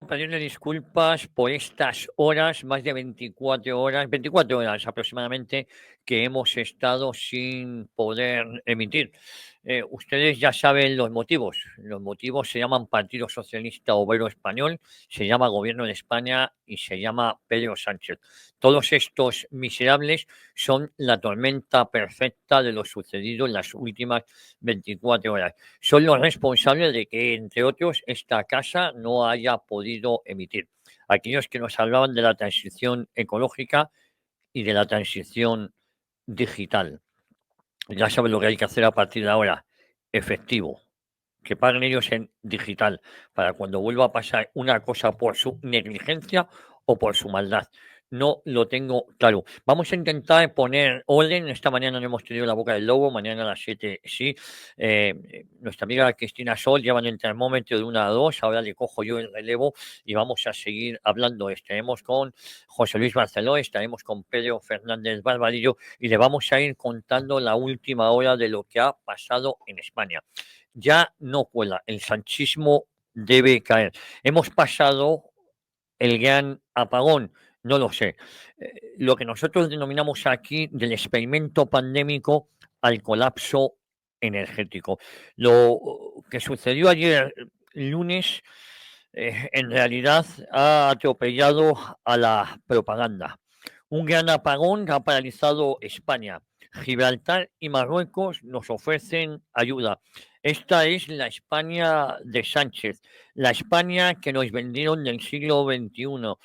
pedirle disculpas por estas horas, más de 24 horas aproximadamente, que hemos estado sin poder emitir. Ustedes ya saben los motivos. Los motivos se llaman Partido Socialista Obrero Español, se llama Gobierno de España y se llama Pedro Sánchez. Todos estos miserables son la tormenta perfecta de lo sucedido en las últimas 24 horas. Son los responsables de que, entre otros, esta casa no haya podido emitir. Aquellos que nos hablaban de la transición ecológica y de la transición digital. Ya saben lo que hay que hacer a partir de ahora. Efectivo. Que paguen ellos en digital para cuando vuelva a pasar una cosa por su negligencia o por su maldad. No lo tengo claro. Vamos a intentar poner orden. Esta mañana no hemos tenido la boca del lobo, mañana a las 7 sí. Nuestra amiga Cristina Sol lleva el termómetro de 1 a 2, ahora le cojo yo el relevo y vamos a seguir hablando. Estaremos con José Luis Barceló, estaremos con Pedro Fernández Barbarillo y le vamos a ir contando la última hora de lo que ha pasado en España. Ya no cuela, el sanchismo debe caer. Hemos pasado el gran apagón, no lo sé. Lo que nosotros denominamos aquí del experimento pandémico al colapso energético. Lo que sucedió ayer lunes en realidad ha atropellado a la propaganda. Un gran apagón que ha paralizado España. Gibraltar y Marruecos nos ofrecen ayuda. Esta es la España de Sánchez, la España que nos vendieron del siglo XXI,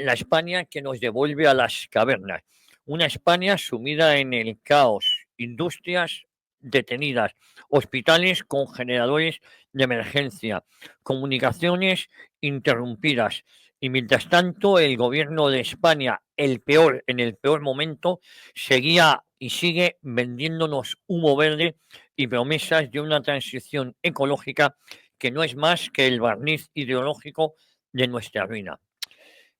la España que nos devuelve a las cavernas, una España sumida en el caos, industrias detenidas, hospitales con generadores de emergencia, comunicaciones interrumpidas. Y mientras tanto, el gobierno de España, el peor, en el peor momento, seguía y sigue vendiéndonos humo verde y promesas de una transición ecológica que no es más que el barniz ideológico de nuestra ruina.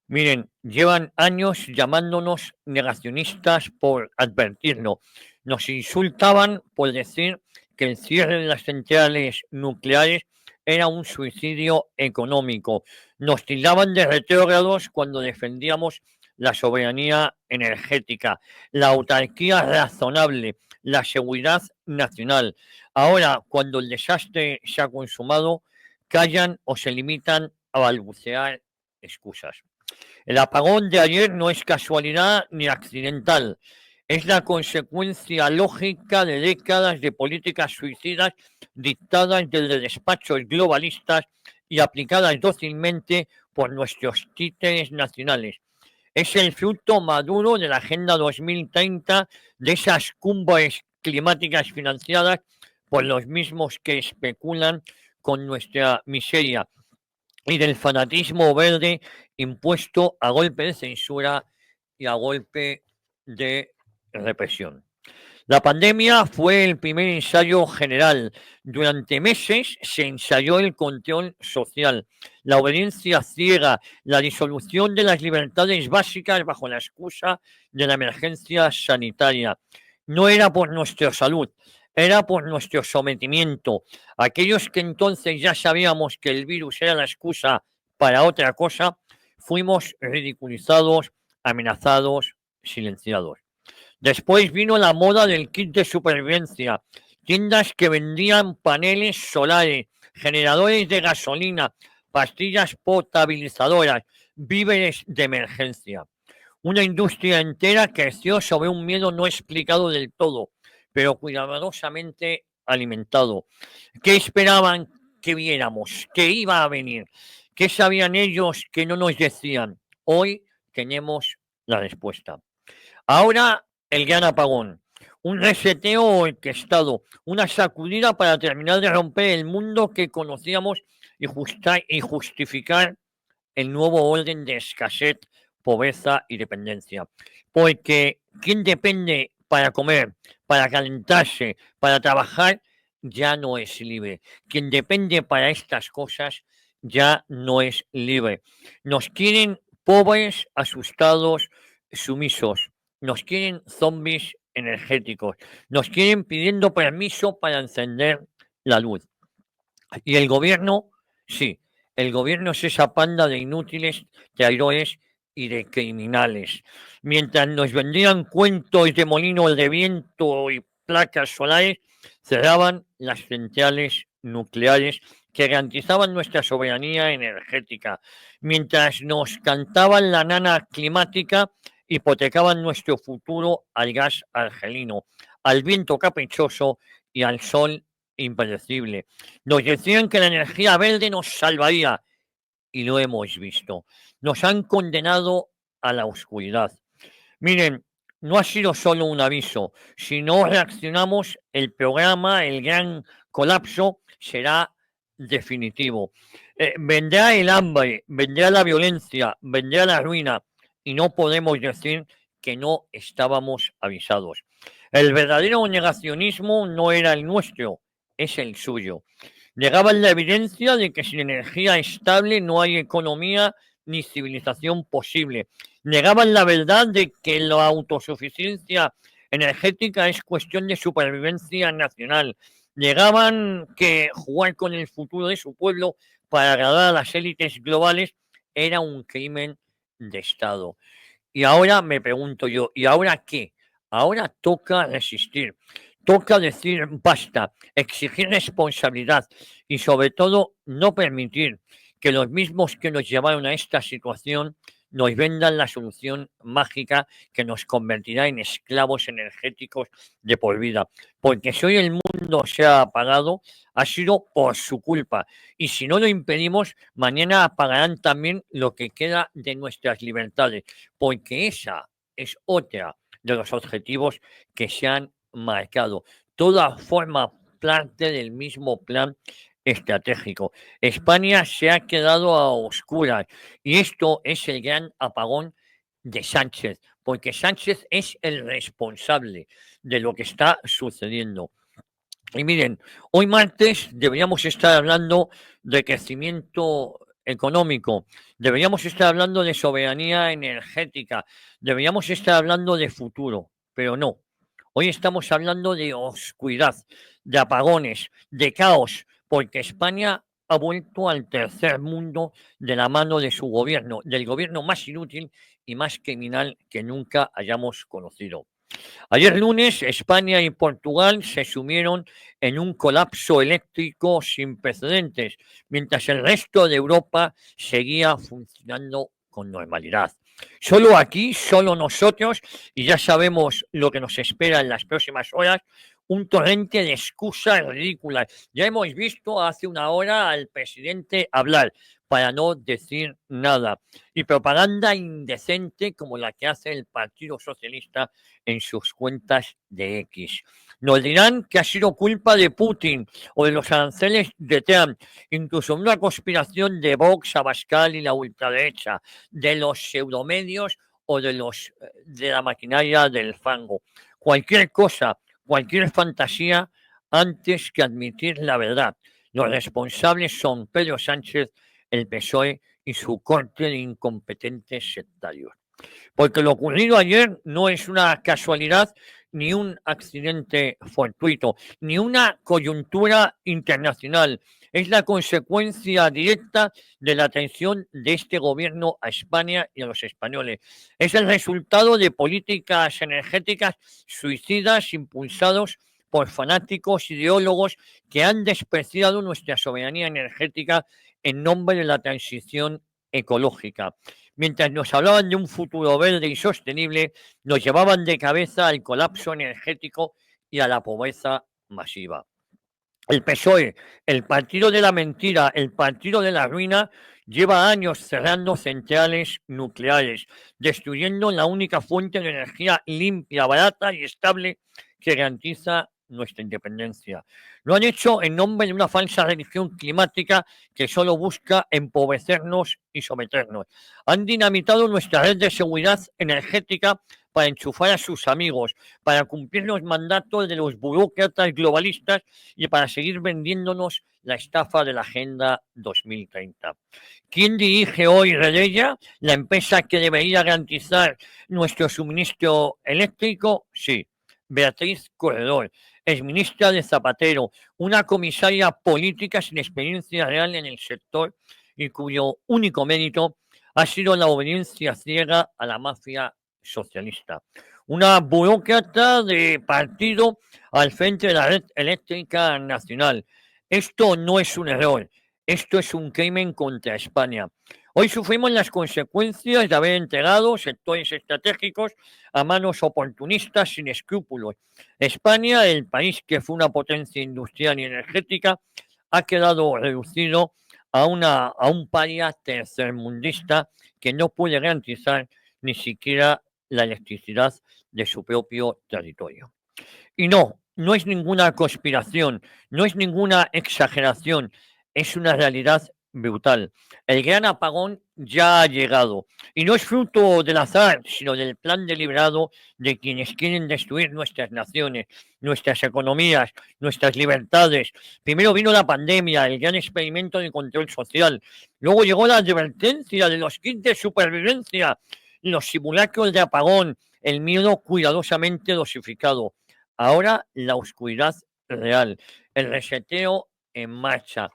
Miren, llevan años llamándonos negacionistas por advertirnos. Nos insultaban por decir que el cierre de las centrales nucleares era un suicidio económico. Nos tildaban de retrógrados cuando defendíamos la soberanía energética, la autarquía razonable, la seguridad nacional. Ahora, cuando el desastre se ha consumado, callan o se limitan a balbucear excusas. El apagón de ayer no es casualidad ni accidental. Es la consecuencia lógica de décadas de políticas suicidas dictadas desde despachos globalistas y aplicadas dócilmente por nuestros títeres nacionales. Es el fruto maduro de la Agenda 2030, de esas cumbres climáticas financiadas por los mismos que especulan con nuestra miseria y del fanatismo verde impuesto a golpe de censura y a golpe de represión. La pandemia fue el primer ensayo general. Durante meses se ensayó el control social, la obediencia ciega, la disolución de las libertades básicas bajo la excusa de la emergencia sanitaria. No era por nuestra salud, era por nuestro sometimiento. Aquellos que entonces ya sabíamos que el virus era la excusa para otra cosa, fuimos ridiculizados, amenazados, silenciados. Después vino la moda del kit de supervivencia, tiendas que vendían paneles solares, generadores de gasolina, pastillas potabilizadoras, víveres de emergencia. Una industria entera creció sobre un miedo no explicado del todo, pero cuidadosamente alimentado. ¿Qué esperaban que viéramos? ¿Qué iba a venir? ¿Qué sabían ellos que no nos decían? Hoy tenemos la respuesta. Ahora el gran apagón, un reseteo orquestado, una sacudida para terminar de romper el mundo que conocíamos y justificar el nuevo orden de escasez, pobreza y dependencia. Porque quien depende para comer, para calentarse, para trabajar, ya no es libre. Quien depende para estas cosas ya no es libre. Nos quieren pobres, asustados, sumisos. Nos quieren zombies energéticos. Nos quieren pidiendo permiso para encender la luz. Y el gobierno, sí, El gobierno es esa panda de inútiles, traidores y de criminales. Mientras nos vendían cuentos de molinos de viento y placas solares, cerraban las centrales nucleares que garantizaban nuestra soberanía energética. Mientras nos cantaban la nana climática, hipotecaban nuestro futuro al gas argelino, al viento caprichoso y al sol impredecible. Nos decían que la energía verde nos salvaría y lo hemos visto. Nos han condenado a la oscuridad. Miren, no ha sido solo un aviso. Si no reaccionamos, el programa, el gran colapso, será definitivo. Vendrá el hambre, vendrá la violencia, vendrá la ruina y no podemos decir que no estábamos avisados. El verdadero negacionismo no era el nuestro, es el suyo. Negaban la evidencia de que sin energía estable no hay economía ni civilización posible. Negaban la verdad de que la autosuficiencia energética es cuestión de supervivencia nacional. Negaban que jugar con el futuro de su pueblo para agradar a las élites globales era un crimen de Estado. Y ahora me pregunto yo, ¿y ahora qué? Ahora toca resistir, toca decir basta, exigir responsabilidad y sobre todo no permitir que los mismos que nos llevaron a esta situación nos vendan la solución mágica que nos convertirá en esclavos energéticos de por vida. Porque si hoy el mundo se ha apagado, ha sido por su culpa. Y si no lo impedimos, mañana apagarán también lo que queda de nuestras libertades. Porque esa es otra de los objetivos que se han marcado. Toda forma parte del mismo plan estratégico. España se ha quedado a oscuras y esto es el gran apagón de Sánchez, porque Sánchez es el responsable de lo que está sucediendo. Y miren, hoy martes deberíamos estar hablando de crecimiento económico, deberíamos estar hablando de soberanía energética, deberíamos estar hablando de futuro, pero no. Hoy estamos hablando de oscuridad, de apagones, de caos, porque España ha vuelto al tercer mundo de la mano de su gobierno, del gobierno más inútil y más criminal que nunca hayamos conocido. Ayer lunes, España y Portugal se sumieron en un colapso eléctrico sin precedentes, mientras el resto de Europa seguía funcionando con normalidad. Solo aquí, solo nosotros, y ya sabemos lo que nos espera en las próximas horas, un torrente de excusas ridículas. Ya hemos visto hace una hora al presidente hablar para no decir nada. Y propaganda indecente como la que hace el Partido Socialista en sus cuentas de X. Nos dirán que ha sido culpa de Putin o de los aranceles de Trump, incluso una conspiración de Vox, Abascal y la ultraderecha, de los pseudomedios o de la maquinaria del fango. Cualquier cosa, cualquier fantasía antes que admitir la verdad. Los responsables son Pedro Sánchez, el PSOE y su corte de incompetentes sectarios. Porque lo ocurrido ayer no es una casualidad ni un accidente fortuito, ni una coyuntura internacional. Es la consecuencia directa de la atención de este gobierno a España y a los españoles. Es el resultado de políticas energéticas suicidas impulsados por fanáticos ideólogos que han despreciado nuestra soberanía energética en nombre de la transición ecológica. Mientras nos hablaban de un futuro verde y sostenible, nos llevaban de cabeza al colapso energético y a la pobreza masiva. El PSOE, el partido de la mentira, el partido de la ruina, lleva años cerrando centrales nucleares, destruyendo la única fuente de energía limpia, barata y estable que garantiza nuestra independencia. Lo han hecho en nombre de una falsa religión climática que solo busca empobrecernos y someternos. Han dinamitado nuestra red de seguridad energética para enchufar a sus amigos, para cumplir los mandatos de los burócratas globalistas y para seguir vendiéndonos la estafa de la Agenda 2030. ¿Quién dirige hoy Redeia, la empresa que debería garantizar nuestro suministro eléctrico? Sí, Beatriz Corredor, exministra de Zapatero, una comisaria política sin experiencia real en el sector y cuyo único mérito ha sido la obediencia ciega a la mafia socialista. Una burócrata de partido al frente de la red eléctrica nacional. Esto no es un error, esto es un crimen contra España. Hoy sufrimos las consecuencias de haber entregado sectores estratégicos a manos oportunistas sin escrúpulos. España, el país que fue una potencia industrial y energética, ha quedado reducido a un paria tercermundista que no puede garantizar ni siquiera la electricidad de su propio territorio. Y no, no es ninguna conspiración, no es ninguna exageración, es una realidad brutal. El gran apagón ya ha llegado y no es fruto del azar, sino del plan deliberado de quienes quieren destruir nuestras naciones, nuestras economías, nuestras libertades. Primero vino la pandemia, el gran experimento de control social. Luego llegó la advertencia de los kits de supervivencia, los simulacros de apagón, el miedo cuidadosamente dosificado. Ahora la oscuridad real, el reseteo en marcha.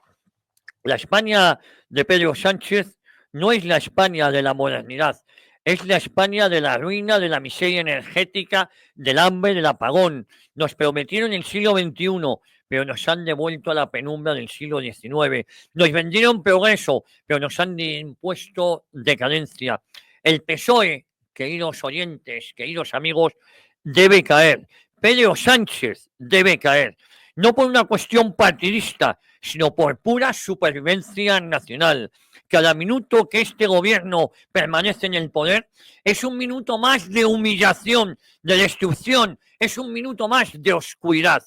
La España de Pedro Sánchez no es la España de la modernidad, es la España de la ruina, de la miseria energética, del hambre, del apagón. Nos prometieron el siglo XXI, pero nos han devuelto a la penumbra del siglo XIX. Nos vendieron progreso, pero nos han impuesto decadencia. El PSOE, queridos oyentes, queridos amigos, debe caer. Pedro Sánchez debe caer. No por una cuestión partidista, sino por pura supervivencia nacional. Cada minuto que este gobierno permanece en el poder es un minuto más de humillación, de destrucción, es un minuto más de oscuridad.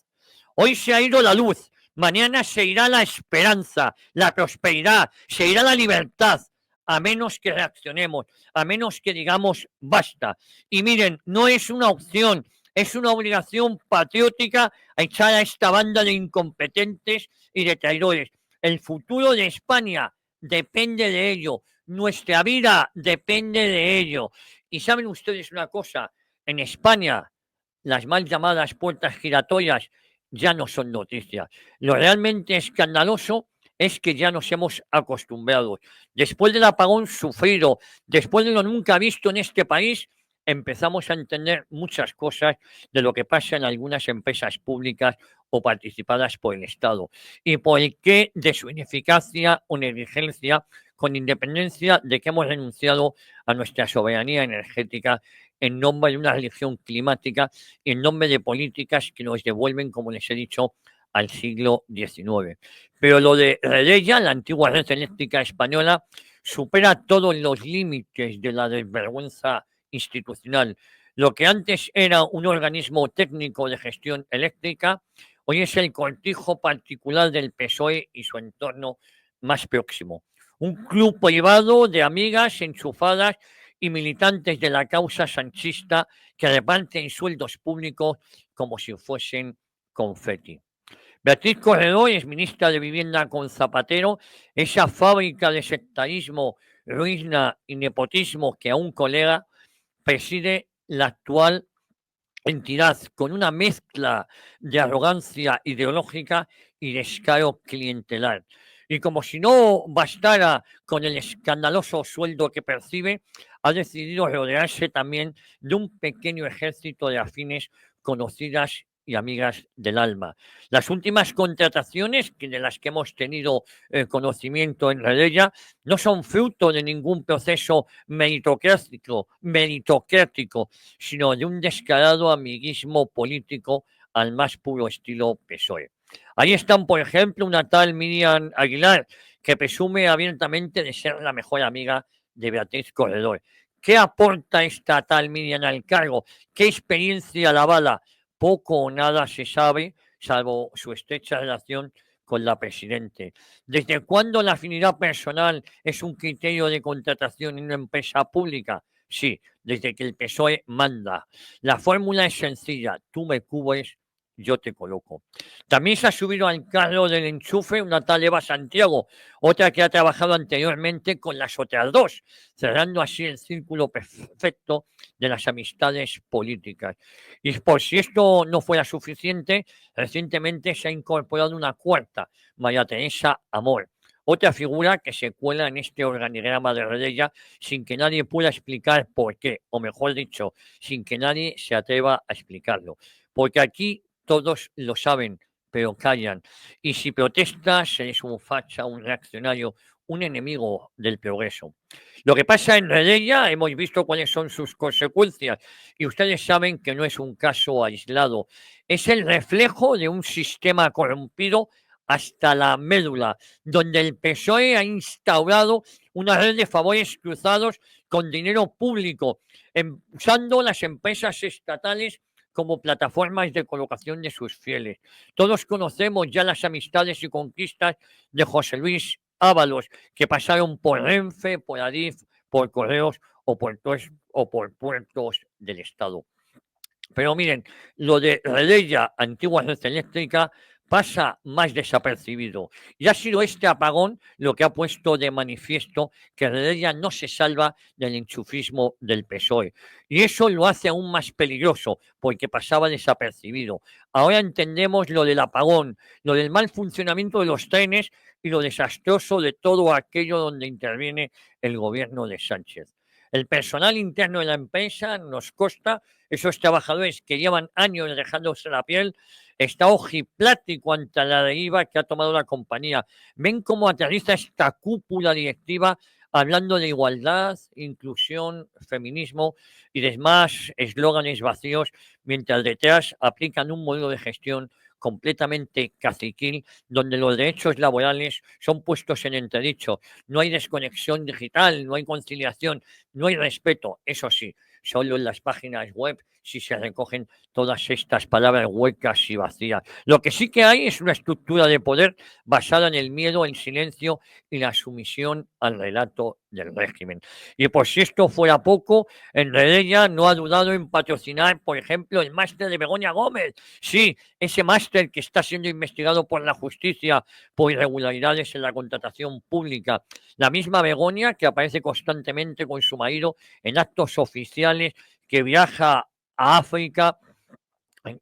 Hoy se ha ido la luz, mañana se irá la esperanza, la prosperidad, se irá la libertad, a menos que reaccionemos, a menos que digamos basta. Y miren, no es una opción, es una obligación patriótica a echar a esta banda de incompetentes y de traidores. El futuro de España depende de ello. Nuestra vida depende de ello. Y saben ustedes una cosa, en España las mal llamadas puertas giratorias ya no son noticias. Lo realmente escandaloso es que ya nos hemos acostumbrado. Después del apagón sufrido, después de lo nunca visto en este país, empezamos a entender muchas cosas de lo que pasa en algunas empresas públicas o participadas por el Estado y por el qué de su ineficacia o negligencia, con independencia de que hemos renunciado a nuestra soberanía energética en nombre de una religión climática y en nombre de políticas que nos devuelven, como les he dicho, al siglo XIX. Pero lo de Redella, la antigua red eléctrica española, supera todos los límites de la desvergüenza institucional. Lo que antes era un organismo técnico de gestión eléctrica, hoy es el cortijo particular del PSOE y su entorno más próximo. Un club privado de amigas enchufadas y militantes de la causa sanchista que reparten sueldos públicos como si fuesen confeti. Beatriz Corredor es ministra de Vivienda con Zapatero, esa fábrica de sectarismo, ruina y nepotismo que aún colega preside la actual entidad con una mezcla de arrogancia ideológica y descaro clientelar. Y como si no bastara con el escandaloso sueldo que percibe, ha decidido rodearse también de un pequeño ejército de afines conocidas y amigas del alma. Las últimas contrataciones de las que hemos tenido conocimiento en Redella no son fruto de ningún proceso meritocrático, sino de un descarado amiguismo político al más puro estilo PSOE. Ahí están, por ejemplo, una tal Miriam Aguilar, que presume abiertamente de ser la mejor amiga de Beatriz Corredor. ¿Qué aporta esta tal Miriam al cargo? ¿Qué experiencia la avala? Poco o nada se sabe, salvo su estrecha relación con la presidente. ¿Desde cuándo la afinidad personal es un criterio de contratación en una empresa pública? Sí, desde que el PSOE manda. La fórmula es sencilla, tú me cubres, yo te coloco. También se ha subido al carro del enchufe una tal Eva Santiago, otra que ha trabajado anteriormente con las otras dos, cerrando así el círculo perfecto de las amistades políticas. Y por si esto no fuera suficiente, recientemente se ha incorporado una cuarta, María Teresa Amor, otra figura que se cuela en este organigrama de Redella sin que nadie pueda explicar por qué, o mejor dicho, sin que nadie se atreva a explicarlo. Porque aquí todos lo saben, pero callan. Y si protestas, eres un facha, un reaccionario, un enemigo del progreso. Lo que pasa en Redella, hemos visto cuáles son sus consecuencias y ustedes saben que no es un caso aislado, es el reflejo de un sistema corrompido hasta la médula, donde el PSOE ha instaurado una red de favores cruzados con dinero público, usando las empresas estatales como plataformas de colocación de sus fieles. Todos conocemos ya las amistades y conquistas de José Luis Ábalos, que pasaron por Renfe, por Adif, por Correos o por puertos del Estado. Pero miren, lo de Redella, antigua red eléctrica, pasa más desapercibido. Y ha sido este apagón lo que ha puesto de manifiesto que Redella no se salva del enchufismo del PSOE. Y eso lo hace aún más peligroso, porque pasaba desapercibido. Ahora entendemos lo del apagón, lo del mal funcionamiento de los trenes y lo desastroso de todo aquello donde interviene el gobierno de Sánchez. El personal interno de la empresa nos consta, esos trabajadores que llevan años dejándose la piel, está ojiplático ante la deriva que ha tomado la compañía. Ven cómo aterriza esta cúpula directiva hablando de igualdad, inclusión, feminismo y demás eslóganes vacíos, mientras detrás aplican un modelo de gestión completamente caciquil, donde los derechos laborales son puestos en entredicho. No hay desconexión digital, no hay conciliación, no hay respeto. Eso sí, solo en las páginas web si se recogen todas estas palabras huecas y vacías. Lo que sí que hay es una estructura de poder basada en el miedo, el silencio y la sumisión al relato del régimen. Y por si esto fuera poco, en Redella no ha dudado en patrocinar, por ejemplo, el máster de Begoña Gómez. Sí, ese máster que está siendo investigado por la justicia por irregularidades en la contratación pública. La misma Begoña que aparece constantemente con su marido en actos oficiales, que viaja a África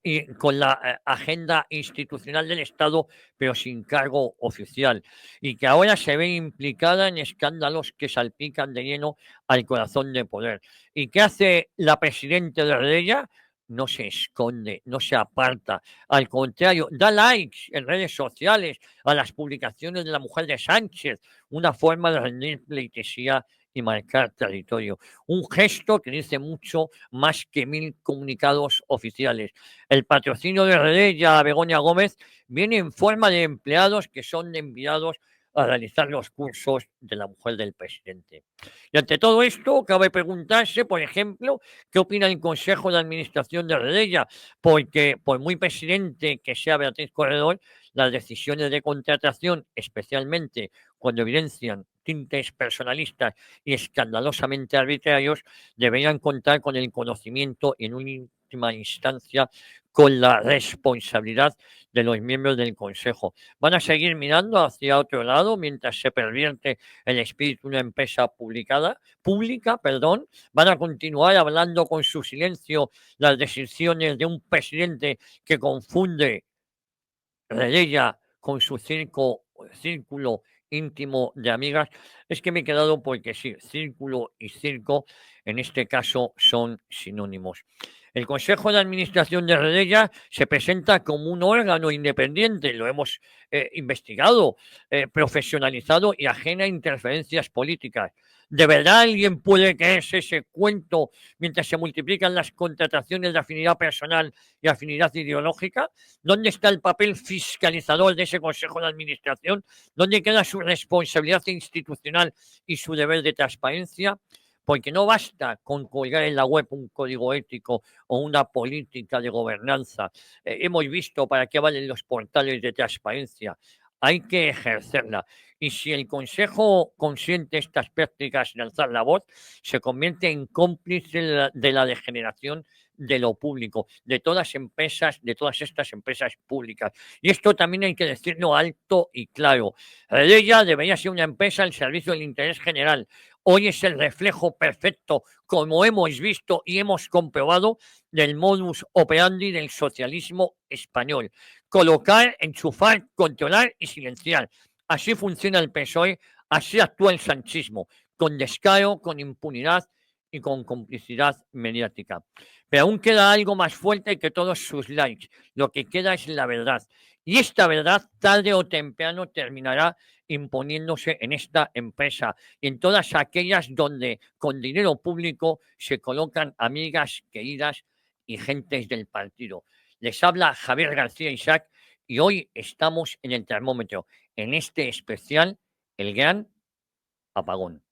y con la agenda institucional del Estado, pero sin cargo oficial, y que ahora se ve implicada en escándalos que salpican de lleno al corazón de poder. ¿Y qué hace la presidenta de Redella? No se esconde, no se aparta, al contrario, da likes en redes sociales a las publicaciones de la mujer de Sánchez, una forma de rendir pleitesía y marcar territorio. Un gesto que dice mucho más que 1000 comunicados oficiales. El patrocinio de Redella a Begoña Gómez viene en forma de empleados que son enviados a realizar los cursos de la mujer del presidente. Y ante todo esto, cabe preguntarse, por ejemplo, qué opina el Consejo de Administración de Redella, porque por muy presidente que sea Beatriz Corredor, las decisiones de contratación, especialmente cuando evidencian tintes personalistas y escandalosamente arbitrarios, deberían contar con el conocimiento y en última instancia con la responsabilidad de los miembros del Consejo. Van a seguir mirando hacia otro lado mientras se pervierte el espíritu de una empresa pública, perdón. Van a continuar hablando con su silencio las decisiones de un presidente que confunde Redella con su círculo íntimo de amigas. Es que me he quedado porque sí, círculo y circo en este caso son sinónimos. El Consejo de Administración de Redella se presenta como un órgano independiente, lo hemos investigado, profesionalizado y ajena a interferencias políticas. ¿De verdad alguien puede creerse ese cuento mientras se multiplican las contrataciones de afinidad personal y afinidad ideológica? ¿Dónde está el papel fiscalizador de ese Consejo de Administración? ¿Dónde queda su responsabilidad institucional y su deber de transparencia? Porque no basta con colgar en la web un código ético o una política de gobernanza. Hemos visto para qué valen los portales de transparencia. Hay que ejercerla. Y si el Consejo consiente estas prácticas de alzar la voz, se convierte en cómplice de la degeneración de lo público, de todas estas empresas públicas. Y esto también hay que decirlo alto y claro. Redella debería ser una empresa al servicio del interés general. Hoy es el reflejo perfecto, como hemos visto y hemos comprobado, del modus operandi del socialismo español. Colocar, enchufar, controlar y silenciar. Así funciona el PSOE, así actúa el sanchismo, con descaro, con impunidad y con complicidad mediática. Pero aún queda algo más fuerte que todos sus likes. Lo que queda es la verdad. Y esta verdad, tarde o temprano, terminará imponiéndose en esta empresa y en todas aquellas donde con dinero público se colocan amigas queridas y gentes del partido. Les habla Javier García Isaac y hoy estamos en el termómetro, en este especial, el gran apagón.